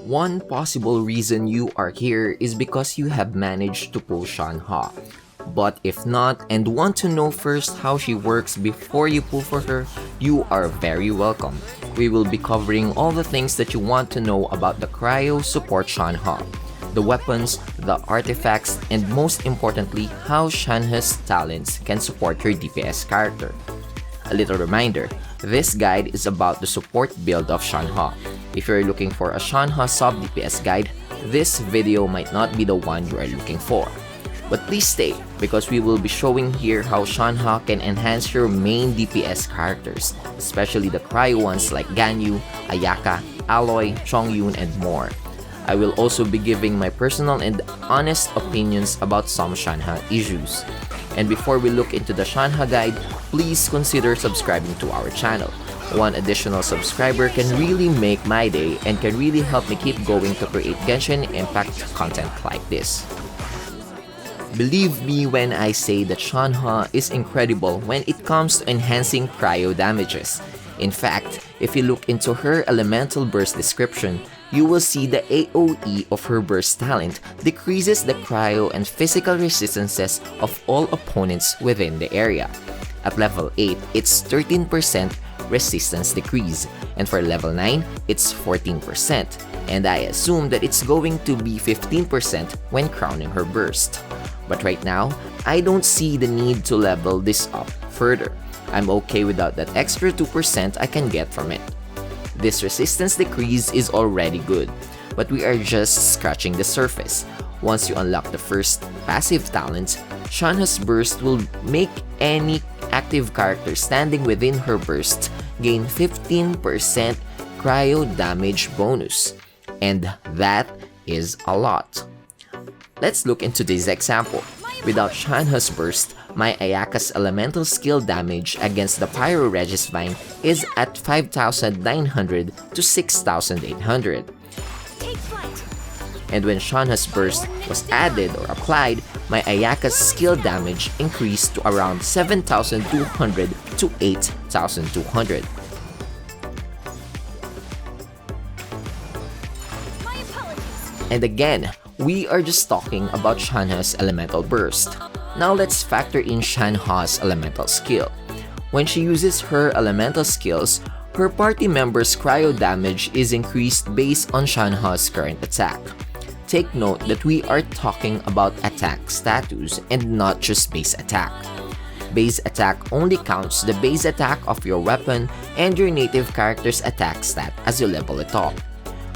One possible reason you are here is because you have managed to pull Shenhe. But if not and want to know first how she works before you pull for her, you are very welcome. We will be covering all the things that you want to know about the Cryo Support Shenhe, the weapons, the artifacts, and most importantly, how Shenhe's talents can support your DPS character. A little reminder, this guide is about the support build of Shenhe. If you're looking for a Shenhe sub DPS guide, this video might not be the one you are looking for. But please stay, because we will be showing here how Shenhe can enhance your main DPS characters, especially the cryo ones like Ganyu, Ayaka, Aloy, Chongyun, and more. I will also be giving my personal and honest opinions about some Shenhe issues. And before we look into the Shenhe guide, please consider subscribing to our channel. One additional subscriber can really make my day and can really help me keep going to create Genshin Impact content like this. Believe me when I say that Shenhe is incredible when it comes to enhancing cryo damages. In fact, if you look into her elemental burst description, you will see the AoE of her burst talent decreases the cryo and physical resistances of all opponents within the area. At level 8, it's 13% resistance decrease, and for level 9, it's 14%, and I assume that it's going to be 15% when crowning her burst. But right now, I don't see the need to level this up further. I'm okay without that extra 2% I can get from it. This resistance decrease is already good, but we are just scratching the surface. Once you unlock the first passive talent, Shenhe's burst will make any active character standing within her burst gain 15% cryo damage bonus. And that is a lot. Let's look into this example. Without Shenhe's burst, my Ayaka's elemental skill damage against the Pyro Regisvine is at 5,900 to 6,800. And when Shenhe's burst was added or applied, my Ayaka's skill damage increased to around 7,200 to 8,200. And again, we are just talking about Shenhe's elemental burst. Now let's factor in Shenhe's elemental skill. When she uses her elemental skills, her party members' cryo damage is increased based on Shenhe's current attack. Take note that we are talking about attack status and not just base attack. Base attack only counts the base attack of your weapon and your native character's attack stat as you level it up.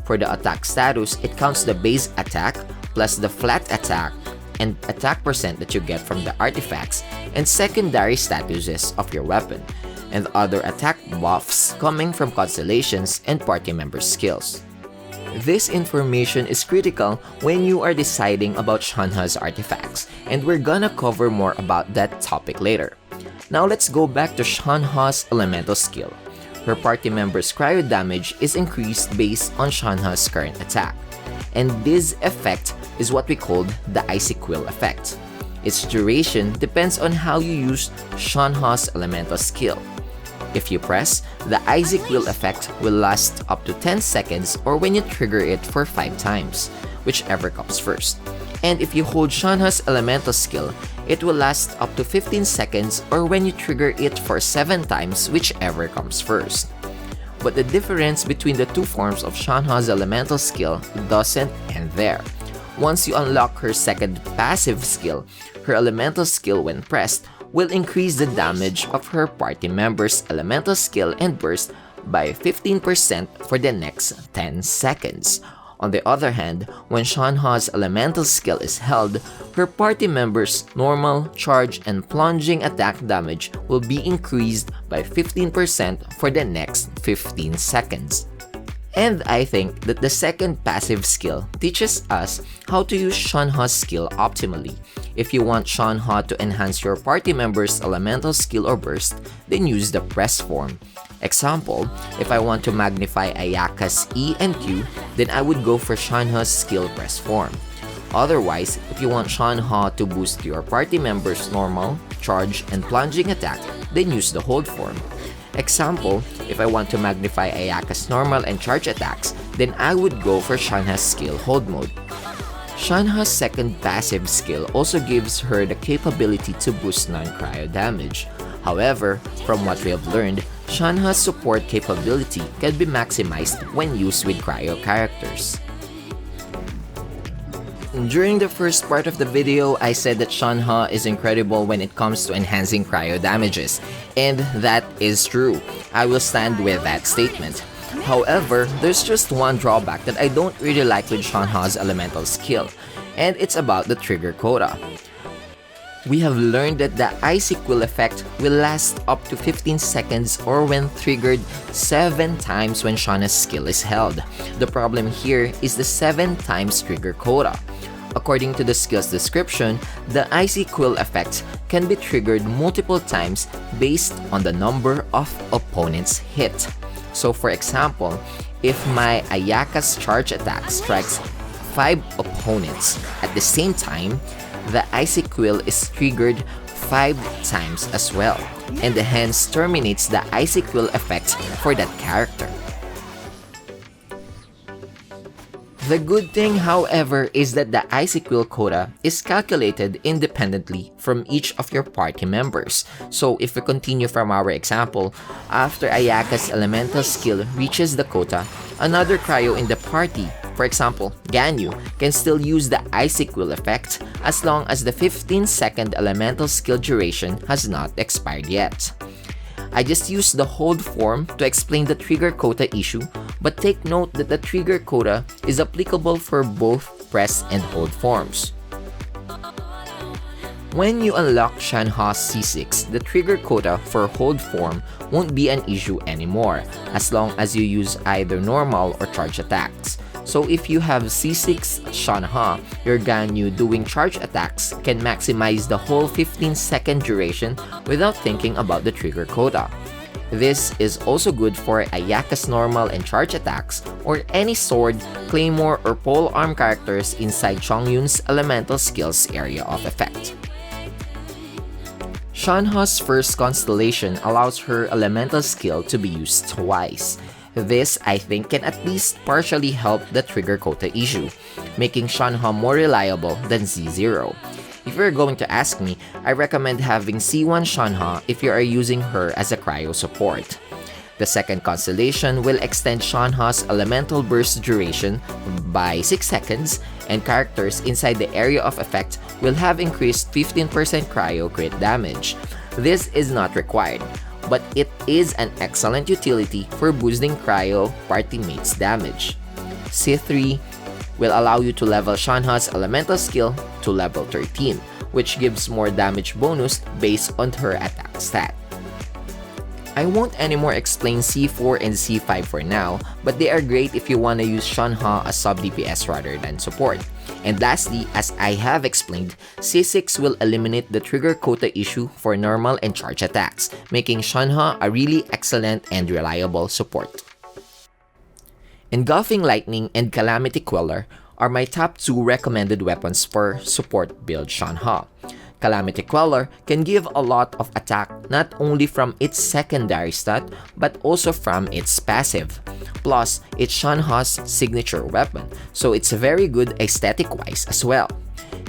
For the attack status, it counts the base attack plus the flat attack and attack percent that you get from the artifacts and secondary statuses of your weapon, and other attack buffs coming from constellations and party members' skills. This information is critical when you are deciding about Shenhe's artifacts, and we're gonna cover more about that topic later. Now let's go back to Shenhe's elemental skill. Her party members' cryo damage is increased based on Shenhe's current attack, and this effect is what we call the Icy Quill effect. Its duration depends on how you use Shenhe's elemental skill. If you press, the Icy Quill effect will last up to 10 seconds or when you trigger it for 5 times, whichever comes first. And if you hold Shenhe's elemental skill, it will last up to 15 seconds or when you trigger it for 7 times, whichever comes first. But the difference between the two forms of Shenhe's elemental skill doesn't end there. Once you unlock her second passive skill, her elemental skill when pressed will increase the damage of her party members' elemental skill and burst by 15% for the next 10 seconds. On the other hand, when Shenhe's elemental skill is held, her party members' normal, charge, and plunging attack damage will be increased by 15% for the next 15 seconds. And I think that the second passive skill teaches us how to use Shenhe's skill optimally. If you want Shenhe to enhance your party members' elemental skill or burst, then use the press form. Example, if I want to magnify Ayaka's E and Q, then I would go for Shenhe's skill press form. Otherwise, if you want Shenhe to boost your party members' normal, charge, and plunging attack, then use the hold form. Example, if I want to magnify Ayaka's normal and charge attacks, then I would go for Shenhe's skill hold mode. Shenhe's second passive skill also gives her the capability to boost non-cryo damage. However, from what we have learned, Shenhe's support capability can be maximized when used with cryo characters. During the first part of the video, I said that Shenhe is incredible when it comes to enhancing cryo damages, and that is true. I will stand with that statement. However, there's just one drawback that I don't really like with Shenhe's elemental skill, and it's about the trigger quota. We have learned that the Icy Quill effect will last up to 15 seconds or when triggered 7 times when Shenhe's skill is held. The problem here is the 7 times trigger quota. According to the skill's description, the Icy Quill effect can be triggered multiple times based on the number of opponents hit. So for example, if my Ayaka's charge attack strikes 5 opponents at the same time, the Icy Quill is triggered 5 times as well, and hence terminates the Icy Quill effect for that character. The good thing, however, is that the Icy Quill quota is calculated independently from each of your party members. So if we continue from our example, after Ayaka's elemental skill reaches the quota, another cryo in the party, for example, Ganyu, can still use the Icy Quill effect as long as the 15-second elemental skill duration has not expired yet. I just used the hold form to explain the trigger quota issue, but take note that the trigger quota is applicable for both press and hold forms. When you unlock Shenhe's C6, the trigger quota for hold form won't be an issue anymore, as long as you use either normal or charge attacks. So if you have C6 Shenhe, your Ganyu doing charge attacks can maximize the whole 15-second duration without thinking about the trigger quota. This is also good for Ayaka's normal and charge attacks or any sword, claymore, or polearm characters inside Chongyun's elemental skills area of effect. Shenhe's first constellation allows her elemental skill to be used twice. This, I think, can at least partially help the trigger quota issue, making Shenhe more reliable than Z0. If you're going to ask me, I recommend having C1 Shenhe if you are using her as a cryo support. The second constellation will extend Shenhe's elemental burst duration by 6 seconds, and characters inside the area of effect will have increased 15% cryo crit damage. This is not required, but it is an excellent utility for boosting cryo party mates' damage. C3 will allow you to level Shenhe's elemental skill to level 13, which gives more damage bonus based on her attack stat. I won't anymore explain C4 and C5 for now, but they are great if you want to use Shenhe as sub DPS rather than support. And lastly, as I have explained, C6 will eliminate the trigger quota issue for normal and charge attacks, making Shenhe a really excellent and reliable support. Engulfing Lightning and Calamity Queller are my top 2 recommended weapons for support build Shenhe. Calamity Queller can give a lot of attack not only from its secondary stat but also from its passive. Plus, it's Shenhe's signature weapon, so it's very good aesthetic-wise as well.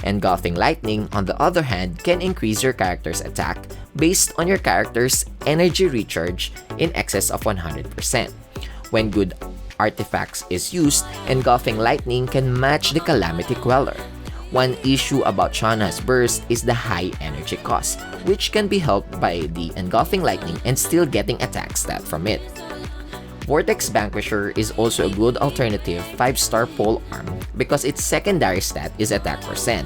Engulfing Lightning, on the other hand, can increase your character's attack based on your character's energy recharge in excess of 100%. When good artifacts is used, Engulfing Lightning can match the Calamity Queller. One issue about Shenhe's burst is the high energy cost, which can be helped by the Engulfing Lightning and still getting attack stat from it. Vortex Vanquisher is also a good alternative 5-star pole arm because its secondary stat is attack %,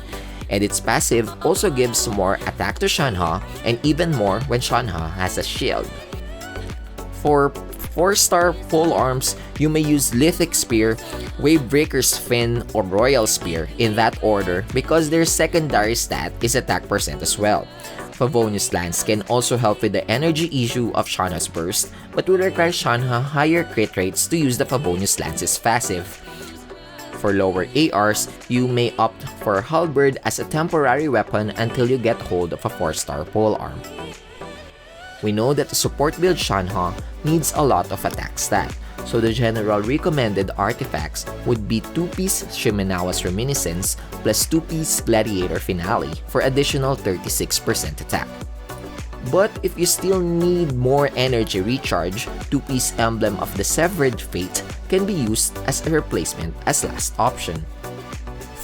and its passive also gives more attack to Shenhe and even more when Shenhe has a shield. For 4-star pole arms, you may use Lithic Spear, Wavebreaker's Fin, or Royal Spear in that order because their secondary stat is attack % as well. Favonius Lance can also help with the energy issue of Shenhe's burst, but will require Shenhe higher crit rates to use the Favonius Lance's passive. For lower ARs, you may opt for Halberd as a temporary weapon until you get hold of a 4-star pole arm. We know that the support build Shenhe needs a lot of attack stat, So the general recommended artifacts would be 2-piece Shimenawa's Reminiscence plus 2-piece Gladiator Finale for additional 36% attack. But if you still need more energy recharge, 2-piece Emblem of the Severed Fate can be used as a replacement as last option.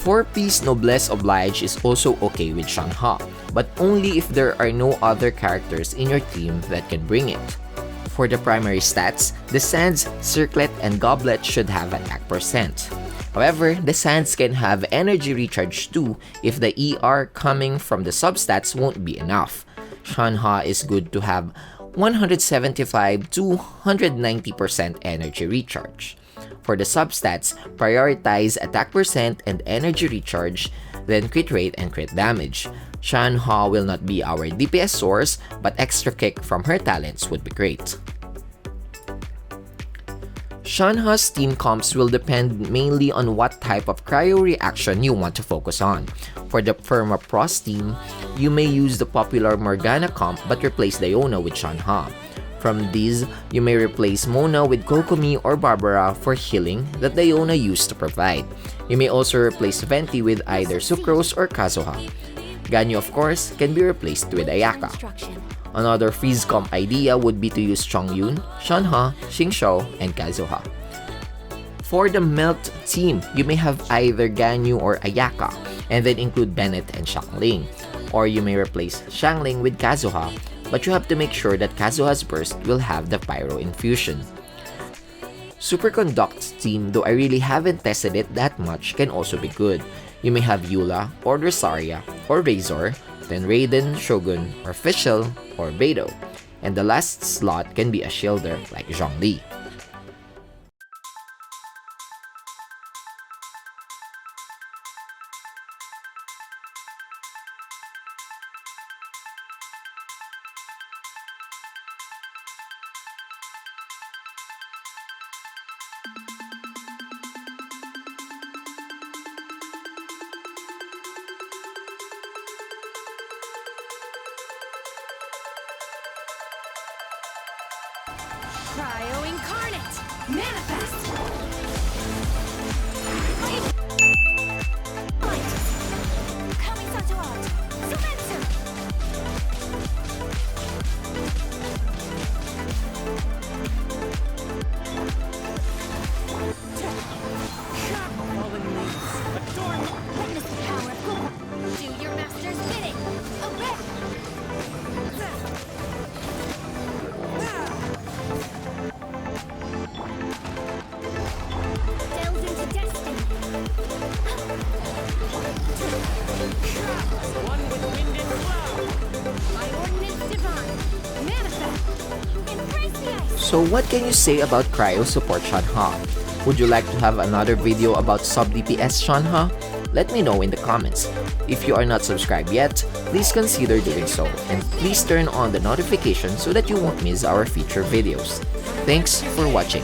4-piece Noblesse Oblige is also okay with Shenhe, but only if there are no other characters in your team that can bring it. For the primary stats, the Sands, Circlet, and Goblet should have attack percent. However, the Sands can have energy recharge too if the ER coming from the substats won't be enough. Shenhe is good to have 175 to 190% energy recharge. For the substats, prioritize attack percent and energy recharge, then crit rate and crit damage. Shenhe will not be our DPS source, but extra kick from her talents would be great. Shenhe's team comps will depend mainly on what type of cryo reaction you want to focus on. For the Permafrost team, you may use the popular Morgana comp but replace Diona with Shenhe. From these, you may replace Mona with Kokomi or Barbara for healing that Diona used to provide. You may also replace Venti with either Sucrose or Kazuha. Ganyu, of course, can be replaced with Ayaka. Another freeze comp idea would be to use Chongyun, Shenhe, Xingqiu, and Kazuha. For the Melt team, you may have either Ganyu or Ayaka, and then include Bennett and Xiangling. Or you may replace Xiangling with Kazuha, but you have to make sure that Kazuha's burst will have the Pyro infusion. Superconduct team, though I really haven't tested it that much, can also be good. You may have Eula, or Rosaria, or Razor, then Raiden, Shogun, or Fischl, or Beidou, and the last slot can be a shielder like Zhongli. Cryo Incarnate! Manifest! Light! Kamisato Art! Sumetsu! Fallen leaves! Adorn! Witness the power of Quota! Do your master's bidding! Obey! Delve into destiny. One with wind and cloud. By ordinance divine. Manifest. Embrace the ice. So what can you say about Cryo Support Shenhe? Would you like to have another video about sub-DPS Shenhe? Let me know in the comments. If you are not subscribed yet, please consider doing so, and please turn on the notification so that you won't miss our future videos. Thanks for watching.